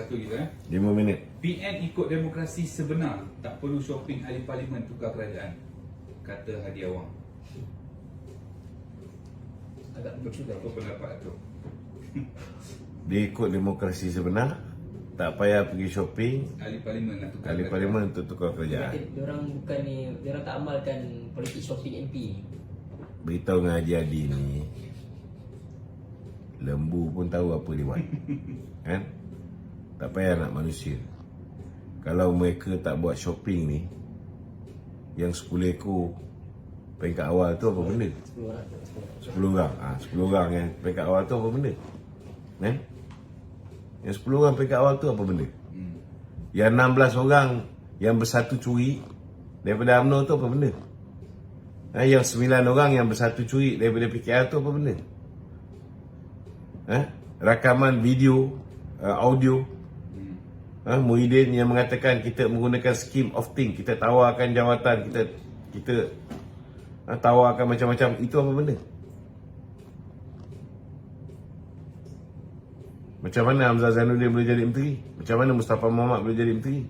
satu lagi tu 5 minit. PN ikut demokrasi sebenar, tak perlu shopping ahli parlimen tukar kerajaan, kata Hadi Awang. Agak lucu kan? Apa pendapat tu? Dia ikut demokrasi sebenar, tak payah pergi shopping Ahli parlimen nak tukar ahli kerajaan. parlimen untuk tukar kerajaan. Diorang bukan ni, diorang tak amalkan politik shopping MP ni. Beritahu dengan Haji Adi ni, lembu pun tahu apa dia buat. Kan? Tak payah nak manusia. Kalau mereka tak buat shopping ni, yang 10 ekor peringkat awal tu apa benda? 10 orang tu, 10 orang. 10 orang yang peringkat awal tu apa benda? Kan? Yang 10 orang peringkat awal tu apa benda? Yang 16 orang yang bersatu curi daripada UMNO tu apa benda? Yang 9 orang yang bersatu curi daripada PKR tu apa benda? Rakaman video, audio Muhyiddin yang mengatakan kita menggunakan scheme of thing, kita tawarkan jawatan, kita tawarkan macam-macam, itu apa benda? Macam mana Hamzah Zainuddin boleh jadi menteri? Macam mana Mustafa Mohamed boleh jadi menteri?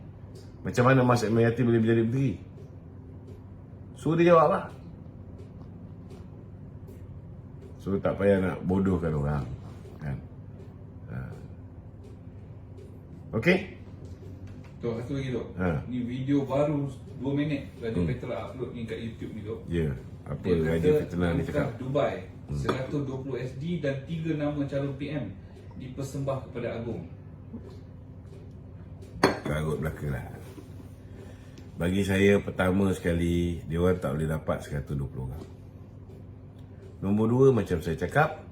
Macam mana Mas Mayati boleh menjadi menteri? Suruh dia jawab lah. So tak payah nak bodohkan orang kan? Okey? Tu satu lagi tu. Ha. Ni video baru 2 minit Raja Petra upload ni kat YouTube ni tu. Ya, apa Dia Raja kata Fitnah ni cakap? Dubai 120 SD dan 3 nama calon PM dipersembah kepada Agong. Karut belaka lah. Bagi saya, pertama sekali, dia orang tak boleh dapat 120 orang. Nombor 2, macam saya cakap,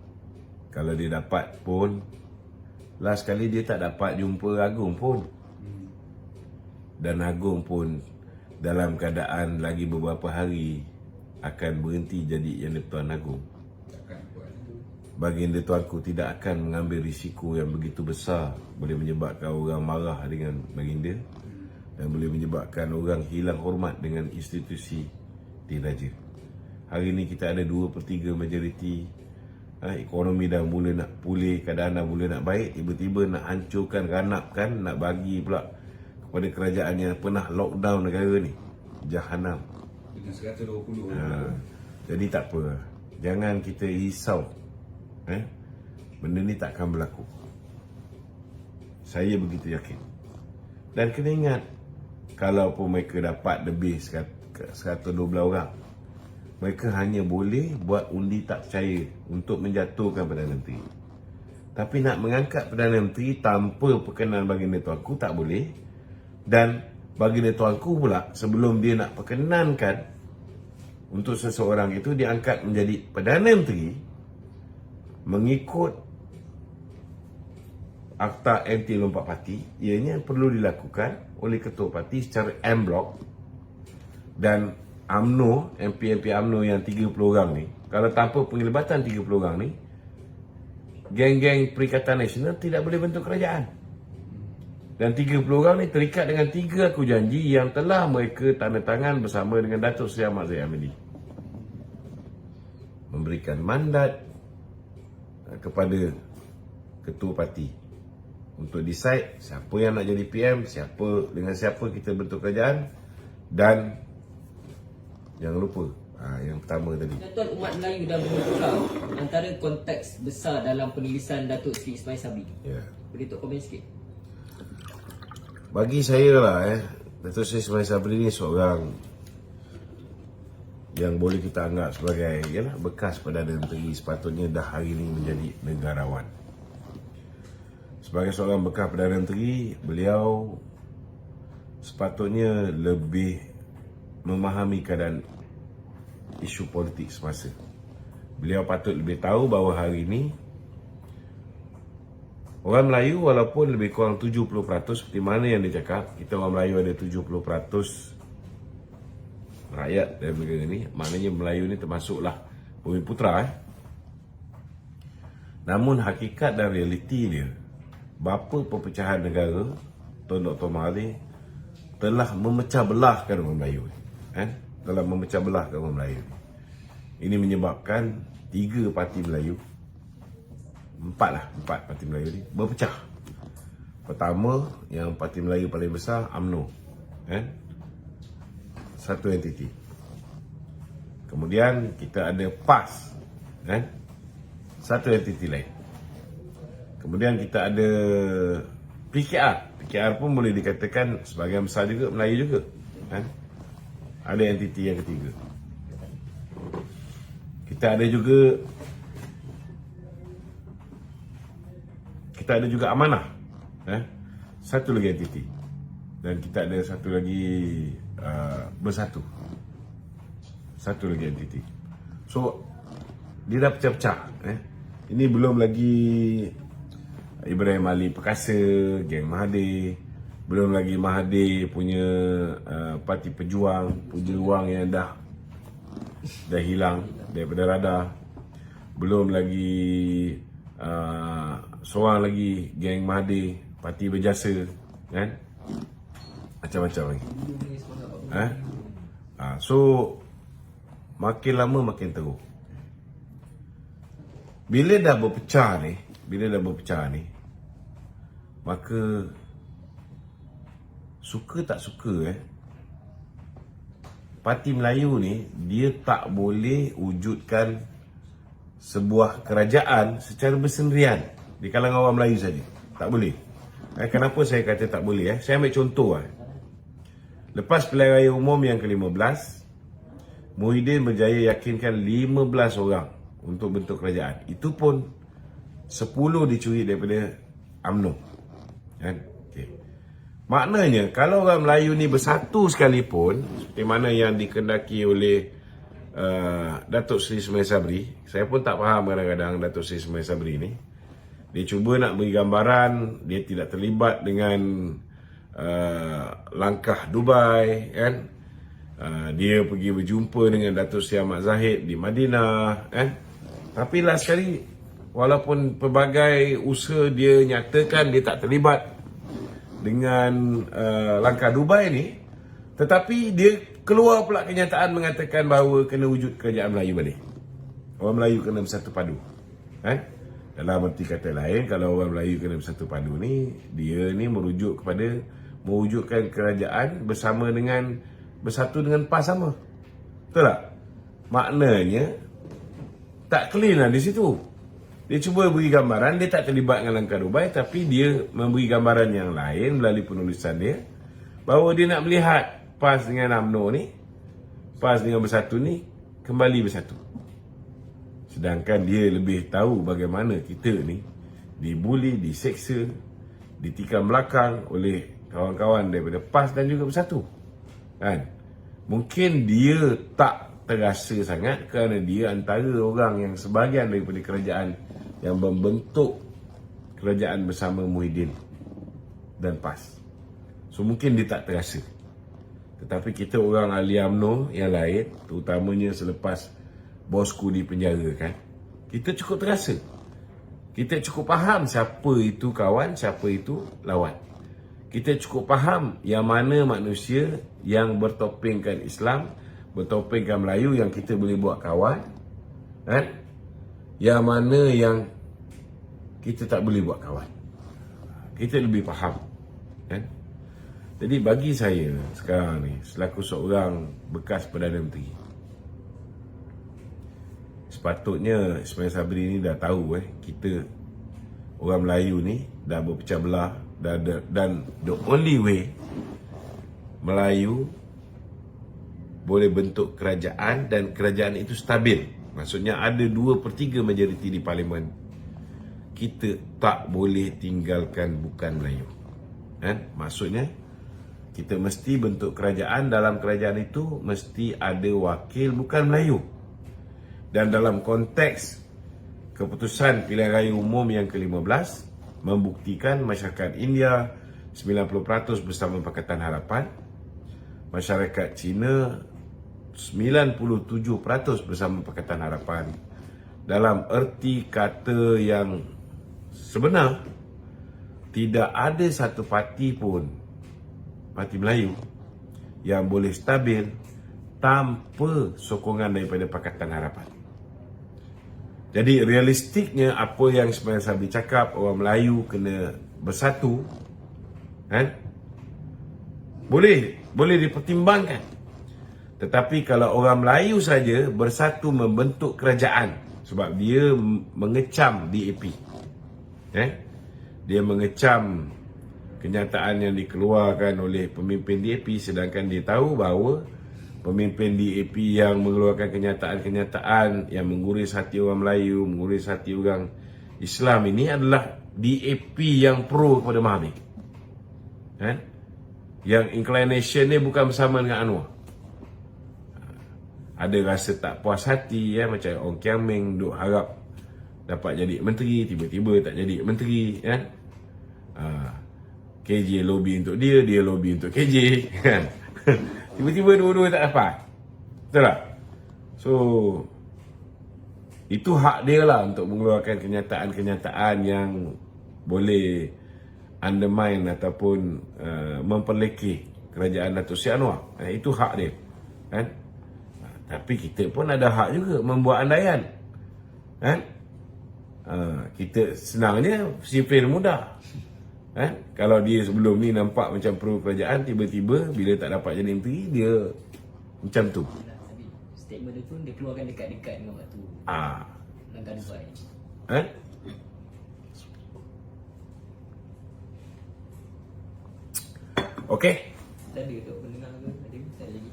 kalau dia dapat pun, last kali dia tak dapat jumpa Agong pun. Dan Agong pun dalam keadaan lagi beberapa hari akan berhenti jadi Yang di-Pertuan Agong. Takkan buat tu. Baginda Tuanku tidak akan mengambil risiko yang begitu besar, boleh menyebabkan orang marah dengan baginda dan boleh menyebabkan orang hilang hormat dengan institusi diraja. Hari ini kita ada 2/3 majoriti, ekonomi dah mula nak pulih, keadaan dah mula nak baik, tiba-tiba nak hancurkan, ranapkan, nak bagi pula kepada kerajaan yang pernah lockdown negara ni jahanam. Dengan 120 Jadi tak apa, jangan kita risau. Benda ni tak akan berlaku. Saya begitu yakin. Dan kena ingat, kalau pun mereka dapat lebih 112 orang, mereka hanya boleh buat undi tak percaya untuk menjatuhkan Perdana Menteri. Tapi nak mengangkat Perdana Menteri tanpa perkenan baginda Tuanku tak boleh. Dan baginda Tuanku pula, sebelum dia nak perkenankan untuk seseorang itu diangkat menjadi Perdana Menteri, mengikut Akta Anti Lompat Parti, ianya perlu dilakukan oleh ketua parti secara en bloc. Dan UMNO, MP-MP UMNO yang 30 orang ni, kalau tanpa penglibatan 30 orang ni, geng-geng Perikatan Nasional tidak boleh bentuk kerajaan. Dan 30 orang ni terikat dengan 3 aku janji yang telah mereka tanda tangan bersama dengan Datuk Seri Ahmad Zahid Hamidi. Memberikan mandat kepada ketua parti untuk decide siapa yang nak jadi PM, dengan siapa kita bentuk kerajaan. Dan jangan lupa, yang pertama tadi, Tuan umat Melayu dah bertukar antara konteks besar dalam penulisan Datuk Seri Ismail Sabri. ya. Boleh Tok komen sikit? Bagi saya lah, Datuk Seri Ismail Sabri ni seorang yang boleh kita anggap sebagai bekas Perdana Menteri, sepatutnya dah hari ini menjadi negarawan. Sebagai seorang bekas Perdana Menteri, beliau sepatutnya lebih memahami keadaan isu politik semasa. Beliau patut lebih tahu bahawa hari ini orang Melayu walaupun lebih kurang 70%, seperti mana yang dia cakap, kita orang Melayu ada 70% rakyat dalam negara ni, maknanya Melayu ni termasuklah Bumiputera. Namun hakikat dan realiti dia, bapa perpecahan negara Tuan Dr. Mahathir telah memecah belahkan orang Melayu. Telah memecah belahkan orang Melayu. Ini menyebabkan 3 parti Melayu, 4 parti Melayu ni berpecah. Pertama, yang parti Melayu paling besar, UMNO, kan? Satu entiti. Kemudian kita ada PAS, kan? Satu entiti lain. Kemudian kita ada PKR. PKR pun boleh dikatakan sebagian besar juga Melayu juga, kan? Ada entiti yang ketiga. Kita ada juga Amanah, satu lagi entiti. Dan kita ada satu lagi Bersatu, satu lagi entiti. So dia dah pecah-pecah. Ini belum lagi Ibrahim Ali Perkasa, geng Mahathir, belum lagi Mahathir punya parti Pejuang yang dah hilang daripada radar. Belum lagi seorang lagi geng Mahathir, parti Berjasa, kan? Macam-macam lagi. So makin lama makin teruk. Bila dah berpecah ni, maka suka tak suka Parti Melayu ni dia tak boleh wujudkan sebuah kerajaan secara bersendirian di kalangan orang Melayu saja. Tak boleh. Kenapa saya kata tak boleh? Saya ambil contoh. Lepas pilihan raya umum yang ke-15, Muhyiddin berjaya yakinkan 15 orang untuk bentuk kerajaan. Itu pun 10 dicuri daripada UMNO. Kan? Okay. Maknanya kalau orang Melayu ni bersatu sekalipun, seperti mana yang dikendaki oleh Datuk Seri Ismail Sabri, saya pun tak faham kadang-kadang Datuk Seri Ismail Sabri ni. Dia cuba nak beri gambaran dia tidak terlibat dengan langkah Dubai, kan? Dia pergi berjumpa dengan Datuk Seri Ahmad Zahid di Madinah, kan? Tapi last sekali, walaupun pelbagai usaha dia nyatakan dia tak terlibat dengan langkah Dubai ni, tetapi dia keluar pula kenyataan mengatakan bahawa kena wujud kerajaan Melayu balik. Orang Melayu kena bersatu padu, kan? Dalam arti kata lain, kalau orang Melayu kena bersatu padu ni, dia ni merujuk kepada mewujudkan kerajaan bersama dengan bersatu dengan PAS sama. Betul tak? Maknanya tak clean lah di situ. Dia cuba beri gambaran dia tak terlibat dengan langkah Dubai, tapi dia memberi gambaran yang lain melalui penulisan dia bahawa dia nak melihat PAS dengan UMNO ni, PAS dengan Bersatu ni kembali bersatu. Sedangkan dia lebih tahu bagaimana kita ni dibuli, diseksa, ditikam belakang oleh kawan-kawan daripada PAS dan juga Bersatu, kan? Mungkin dia tak terasa sangat kerana dia antara orang yang sebahagian daripada kerajaan yang membentuk kerajaan bersama Muhyiddin dan PAS. So mungkin dia tak terasa. Tetapi kita orang ahli UMNO yang lain, terutamanya selepas bosku di penjara, kan, kita cukup terasa. Kita cukup faham siapa itu kawan, siapa itu lawan. Kita cukup faham yang mana manusia yang bertopengkan Islam, bertopengkan Melayu yang kita boleh buat kawan, kan? Yang mana yang kita tak boleh buat kawan. Kita lebih faham, kan? Jadi bagi saya sekarang ni, selaku seorang bekas Perdana Menteri, sepatutnya Ismail Sabri ni dah tahu kita orang Melayu ni dah berpecah belah, dan the only way Melayu boleh bentuk kerajaan dan kerajaan itu stabil, maksudnya ada 2/3 majoriti di parlimen, kita tak boleh tinggalkan bukan Melayu, kan? Maksudnya kita mesti bentuk kerajaan, dalam kerajaan itu mesti ada wakil bukan Melayu. Dan dalam konteks keputusan pilihan raya umum yang ke-15 membuktikan masyarakat India 90% bersama Pakatan Harapan, masyarakat Cina 97% bersama Pakatan Harapan. Dalam erti kata yang sebenar, tidak ada satu parti pun, parti Melayu, yang boleh stabil tanpa sokongan daripada Pakatan Harapan. Jadi realistiknya apa yang Ismail Sabri cakap, orang Melayu kena bersatu, Boleh dipertimbangkan. Tetapi kalau orang Melayu saja bersatu membentuk kerajaan sebab dia mengecam DAP. Dia mengecam kenyataan yang dikeluarkan oleh pemimpin DAP, sedangkan dia tahu bahawa pemimpin DAP yang mengeluarkan kenyataan-kenyataan yang menguris hati orang Melayu, menguris hati orang Islam ini adalah DAP yang pro kepada Mahathir. Yang inclination dia bukan bersama dengan Anwar. Ada rasa tak puas hati, macam Ong Kiang Meng duk harap dapat jadi menteri, tiba-tiba tak jadi menteri. KJ lobby untuk dia lobby untuk KJ. Tiba-tiba dua-dua tak dapat. Betul tak? So, itu hak dia lah untuk mengeluarkan kenyataan-kenyataan yang boleh undermine ataupun memperlekeh kerajaan Datuk Seri Anwar. Itu hak dia. Tapi kita pun ada hak juga membuat andaian. Kita senangnya sifir mudah. Kalau dia sebelum ni nampak macam pro kerajaan, tiba-tiba bila tak dapat jadi menteri, dia macam tu. Tapi statement dia pun dia keluarkan dekat-dekat dengan waktu langkah Dubai. Okey. Tak ada untuk pendengar ke? Ada? Tak ada lagi?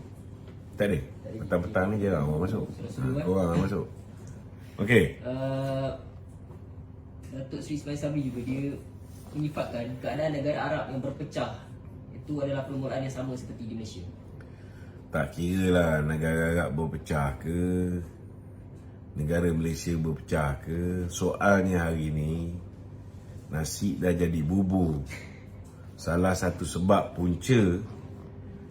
Tak ada. Petang-petang ni je lah orang masuk. Orang masuk. Okey. Datuk Seri Ismail Sabri juga dia menyifatkan keadaan negara Arab yang berpecah itu adalah permulaan yang sama seperti di Malaysia. Tak kira lah negara Arab berpecah ke, negara Malaysia berpecah ke, soalnya hari ni nasi dah jadi bubur. Salah satu sebab punca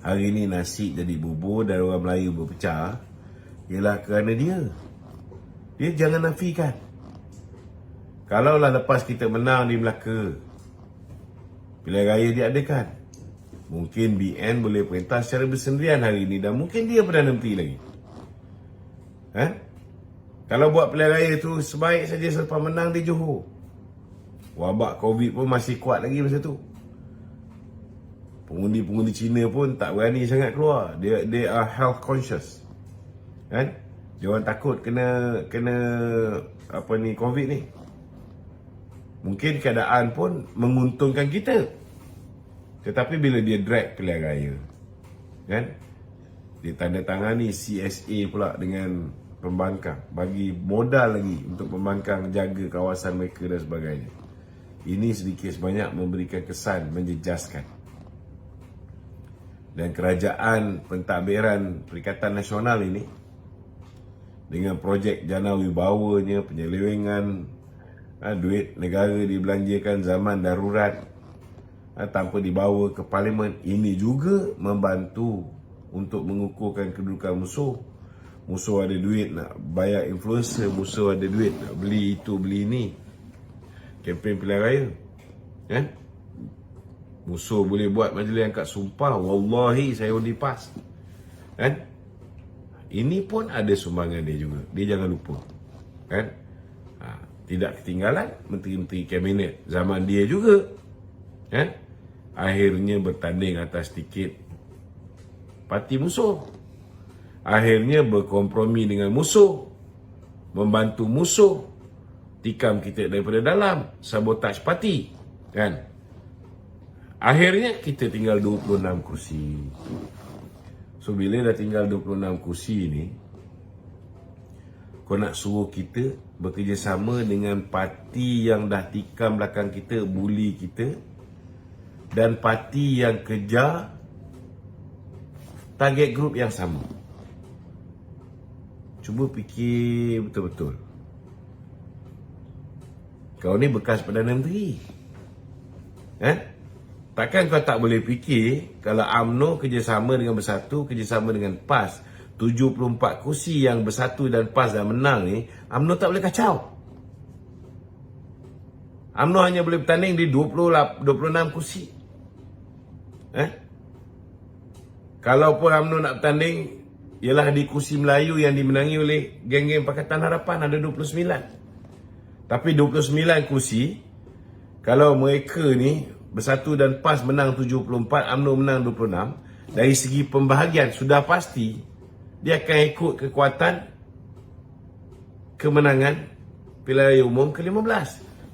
hari ni nasi jadi bubur dan orang Melayu berpecah ialah kerana dia jangan nafikan. Kalaulah lepas kita menang di Melaka, pilihan raya diadakan, mungkin BN boleh perintah secara bersendirian hari ini dan mungkin dia Perdana Menteri lagi. Kalau buat pilihan raya tu sebaik saja selepas menang di Johor. Wabak Covid pun masih kuat lagi masa tu. Pengundi-pengundi Cina pun tak berani sangat keluar. They are health conscious. Dia orang takut kena Covid ni. Mungkin keadaan pun menguntungkan kita. Tetapi bila dia drag pilihan raya, dia tanda tangani CSA pula dengan pembangkang, bagi modal lagi untuk pembangkang jaga kawasan mereka dan sebagainya. Ini sedikit sebanyak memberikan kesan menjejaskan. Dan kerajaan pentadbiran Perikatan Nasional ini dengan projek jana wibawanya, penyelewengan duit negara dibelanjakan zaman darurat tanpa dibawa ke parlimen, ini juga membantu untuk mengukuhkan kedudukan musuh. Musuh ada duit nak bayar influencer, musuh ada duit nak beli itu beli ini, kempen pilihan raya. Musuh boleh buat majlis angkat sumpah, wallahi saya undi PAS. Ini pun ada sumbangan dia juga, dia jangan lupa. Tidak ketinggalan menteri-menteri kabinet zaman dia juga akhirnya bertanding atas tiket parti musuh, akhirnya berkompromi dengan musuh, membantu musuh tikam kita daripada dalam, sabotaj parti. Akhirnya kita tinggal 26 kursi. So bila dah tinggal 26 kursi ni, kau nak suruh kita bekerjasama dengan parti yang dah tikam belakang kita, bully kita, dan parti yang kejar target group yang sama. Cuba fikir betul-betul. Kau ni bekas Perdana Menteri. Takkan kau tak boleh fikir kalau UMNO kerjasama dengan Bersatu, kerjasama dengan PAS, 74 kursi yang Bersatu dan PAS dah menang ni, UMNO tak boleh kacau. UMNO hanya boleh bertanding di 26 kursi. Kalau pun UMNO nak bertanding, ialah di kursi Melayu yang dimenangi oleh geng-geng Pakatan Harapan, ada 29. Tapi 29 kursi, kalau mereka ni Bersatu dan PAS menang 74, UMNO menang 26. Dari segi pembahagian sudah pasti dia akan ikut kekuatan kemenangan pilihan raya umum ke-15.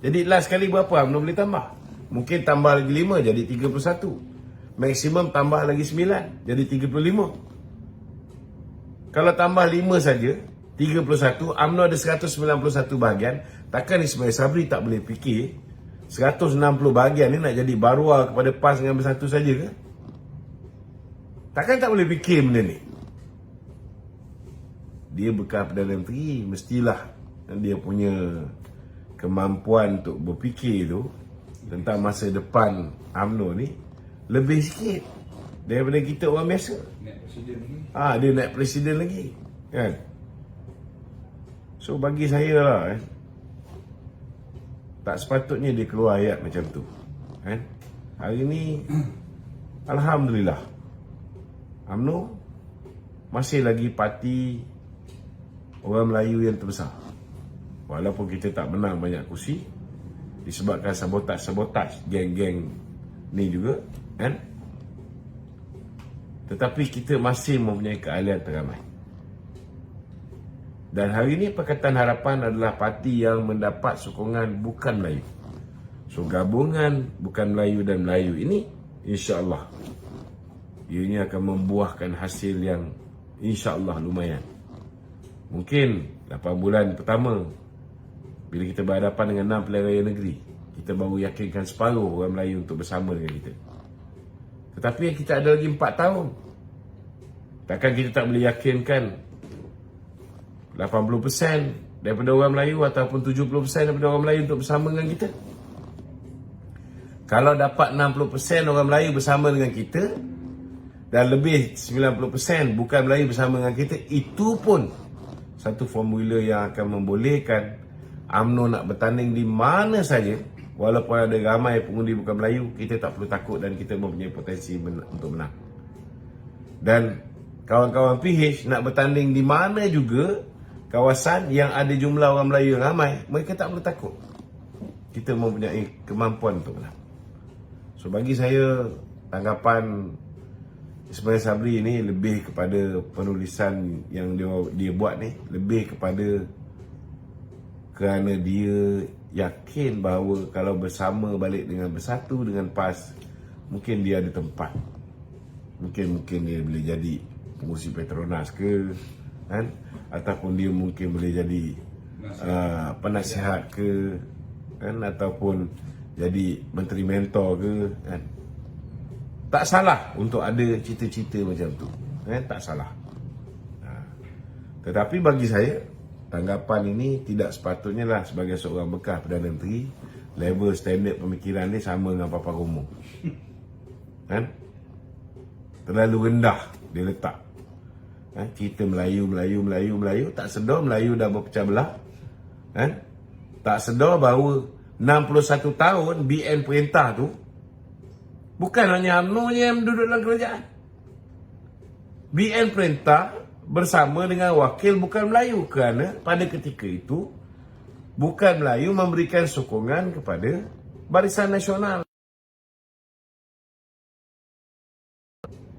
Jadi last kali berapa UMNO boleh tambah? Mungkin tambah lagi 5 jadi 31. Maksimum tambah lagi 9 jadi 35. Kalau tambah 5 saja 31, UMNO ada 191 bahagian. Takkan Ismail Sabri tak boleh fikir 160 bahagian ni nak jadi baruah kepada PAS dengan Bersatu saja ke? Takkan tak boleh fikir benda ni. Dia bekas Perdana Menteri, mestilah dia punya kemampuan untuk berfikir tu tentang masa depan UMNO ni lebih sikit daripada kita orang biasa. Naik presiden lagi. Dia naik presiden lagi, kan? So bagi saya lah, tak sepatutnya dia keluar ayat macam tu, kan? Hari ni alhamdulillah UMNO masih lagi parti orang Melayu yang terbesar. Walaupun kita tak menang banyak kursi disebabkan sabotaj geng-geng ni juga, kan? Tetapi kita masih mempunyai keahlian teramai. Dan hari ini Pakatan Harapan adalah parti yang mendapat sokongan bukan Melayu. So gabungan bukan Melayu dan Melayu ini insya-Allah ianya akan membuahkan hasil yang insya-Allah lumayan. Mungkin 8 bulan pertama bila kita berhadapan dengan 6 pilihan raya negeri, kita baru yakinkan separuh orang Melayu untuk bersama dengan kita. Tetapi kita ada lagi 4 tahun. Takkan kita tak boleh yakinkan 80% daripada orang Melayu ataupun 70% daripada orang Melayu untuk bersama dengan kita. Kalau dapat 60% orang Melayu bersama dengan kita dan lebih 90% bukan Melayu bersama dengan kita, itu pun satu formula yang akan membolehkan UMNO nak bertanding di mana saja. Walaupun ada ramai pengundi bukan Melayu, kita tak perlu takut dan kita mempunyai potensi untuk menang. Dan kawan-kawan PH nak bertanding di mana juga kawasan yang ada jumlah orang Melayu yang ramai, mereka tak perlu takut. Kita mempunyai kemampuan untuk menang. So bagi saya, tanggapan Ismail Sabri ni lebih kepada penulisan yang dia buat ni, lebih kepada kerana dia yakin bahawa kalau bersama balik dengan Bersatu, dengan PAS, mungkin dia ada tempat. Mungkin dia boleh jadi pengurusi Petronas ke, kan? Ataupun dia mungkin boleh jadi penasihat ke, kan? Ataupun jadi menteri mentor ke, kan? Tak salah untuk ada cita-cita macam tu, kan? Tak salah. Tetapi bagi saya, tanggapan ini tidak sepatutnya lah sebagai seorang bekas Perdana Menteri, level standard pemikiran dia sama dengan Papa Romo, kan? Terlalu rendah dia letak. Cerita Melayu, tak sedar Melayu dah berpecah belah, kan? Tak sedar bahawa 61 tahun BN perintah tu bukan hanya UMNO yang duduk dalam kerajaan. BN perintah bersama dengan wakil bukan Melayu, kerana pada ketika itu bukan Melayu memberikan sokongan kepada Barisan Nasional.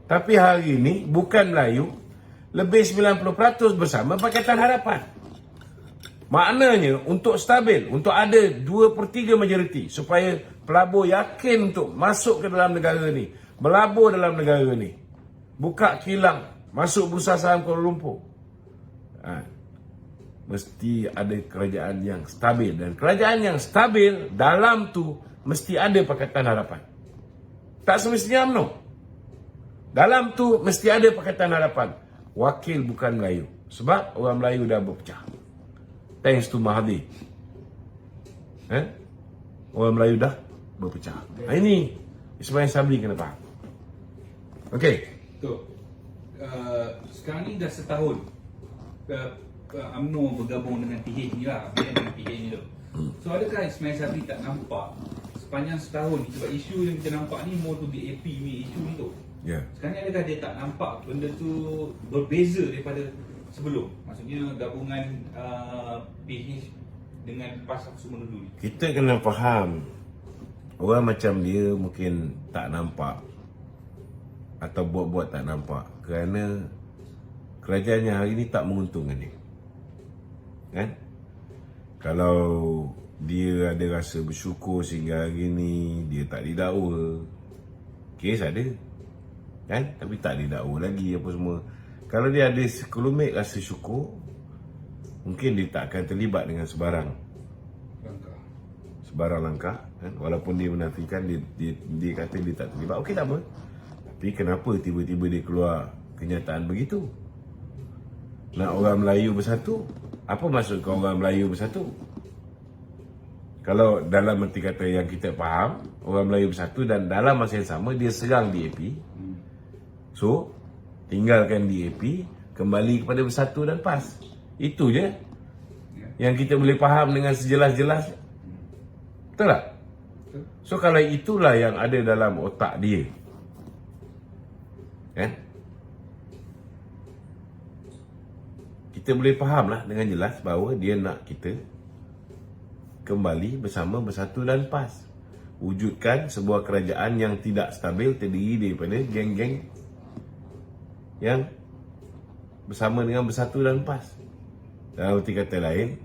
Tapi hari ini bukan Melayu lebih 90% bersama Pakatan Harapan. Maknanya untuk stabil, untuk ada 2/3 majoriti supaya pelabur yakin untuk masuk ke dalam negara ni, berlabur dalam negara ni, buka kilang, masuk Bursa Saham Kuala Lumpur, mesti ada kerajaan yang stabil. Dan kerajaan yang stabil dalam tu mesti ada Pakatan Harapan. Tak semestinya UMNO. Dalam tu mesti ada Pakatan Harapan. Wakil bukan Melayu. Sebab orang Melayu dah berpecah. Thanks to Mahathir. Orang Melayu dah berpecah. Ini Ismail Sabri kena faham. Okey. Betul. Sekarang ni dah setahun UMNO bergabung dengan PH ni lah, dengan PH ni tu. So adakah Ismail Sabri tak nampak sepanjang setahun ni, sebab isu yang kita nampak ni more to BAP ni, isu ni tu. Sekarang ni adakah dia tak nampak benda tu berbeza daripada sebelum? Maksudnya gabungan PH dengan PAS semua dulu ni. Kita kena faham orang macam dia mungkin tak nampak atau buat-buat tak nampak kerana kerajaannya hari ni tak menguntungkan dia. Kan? Kalau dia ada rasa bersyukur sehingga hari ni dia tak didakwa, kes ada. Kan? Tapi tak didakwa lagi apa semua. Kalau dia ada sekelumit rasa syukur, mungkin dia tak akan terlibat dengan sebarang langkah, kan? Walaupun dia menafikan, dia kata dia tak terlibat. Okey, tak apa. Tapi kenapa tiba-tiba dia keluar kenyataan begitu? Nak orang Melayu bersatu? Apa maksud kau orang Melayu bersatu? Kalau dalam erti kata yang kita faham, orang Melayu bersatu dan dalam masa yang sama dia serang DAP. So, tinggalkan DAP, kembali kepada bersatu dan PAS. Itu je yang kita boleh faham dengan sejelas-jelas. Betul tak? So, kalau itulah yang ada dalam otak dia, kan? Kita boleh fahamlah dengan jelas bahawa dia nak kita kembali bersama, bersatu dan PAS. Wujudkan sebuah kerajaan yang tidak stabil, terdiri daripada geng-geng yang bersama dengan bersatu dan PAS. Dalam arti kata lain,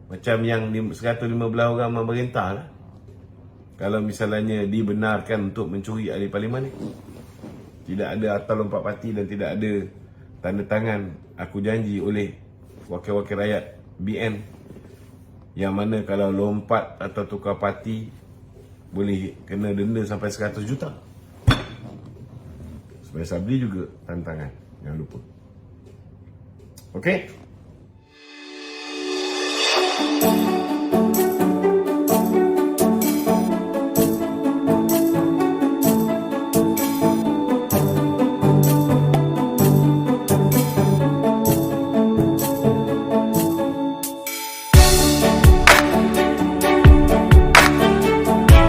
macam yang 115 orang memerintah lah. Kalau misalnya dibenarkan untuk mencuri ahli parlimen ni, tidak ada atau lompat parti dan tidak ada tanda tangan aku janji oleh wakil-wakil rakyat BN, yang mana kalau lompat atau tukar parti boleh kena denda sampai 100 juta. Supaya Sabri juga tantangan, jangan lupa. Okey.